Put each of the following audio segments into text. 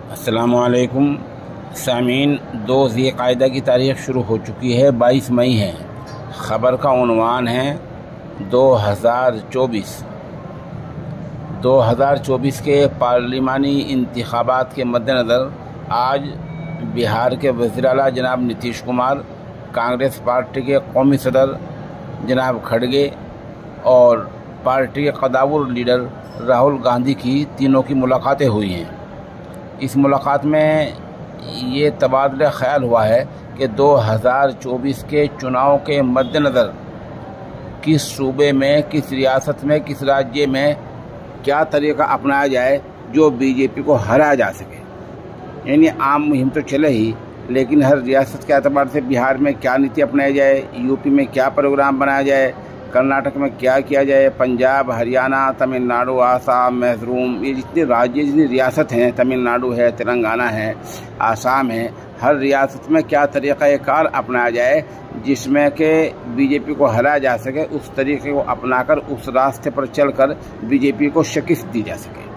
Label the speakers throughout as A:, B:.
A: अस्सलामुअलैकुम सामीन। 2 ज़िलक़ाइदा की तारीख़ शुरू हो चुकी है, 22 मई है। ख़बर का उन्वान है 2024 के पार्लिमानी इंतख़ाबात के मद्देनज़र आज बिहार के वज़ीर आला जनाब नीतीश कुमार, कांग्रेस पार्टी के कौमी सदर जनाब खड़गे और पार्टी के कदावर लीडर राहुल गांधी की तीनों की मुलाकातें हुई हैं। इस मुलाकात में ये तबादला ख्याल हुआ है कि 2024 के चुनाव के मद्देनज़र किस सूबे में, किस रियासत में, किस राज्य में क्या तरीक़ा अपनाया जाए जो बीजेपी को हराया जा सके। यानी आम मुहिम तो चले ही, लेकिन हर रियासत के एतबार से बिहार में क्या नीति अपनाई जाए, यूपी में क्या प्रोग्राम बनाया जाए, कर्नाटक में क्या किया जाए, पंजाब, हरियाणा, तमिलनाडु, आसाम, मिज़ोरम, ये जितने राज्य, जितनी रियासत हैं, तमिलनाडु है, तेलंगाना है, आसाम है, हर रियासत में क्या तरीक़ाकार अपनाया जाए जिसमें कि बीजेपी को हराया जा सके। उस तरीक़े को अपनाकर उस रास्ते पर चलकर बीजेपी को शिकस्त दी जा सके।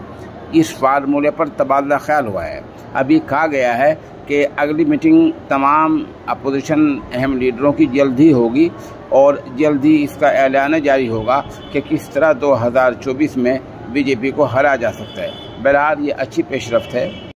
A: इस फार्मूले पर तबादला ख्याल हुआ है। अभी कहा गया है कि अगली मीटिंग तमाम अपोजिशन अहम लीडरों की जल्द ही होगी और जल्द ही इसका ऐलान जारी होगा कि किस तरह 2024 में बीजेपी को हराया जा सकता है। बहरहाल ये अच्छी पेशरफ्त है।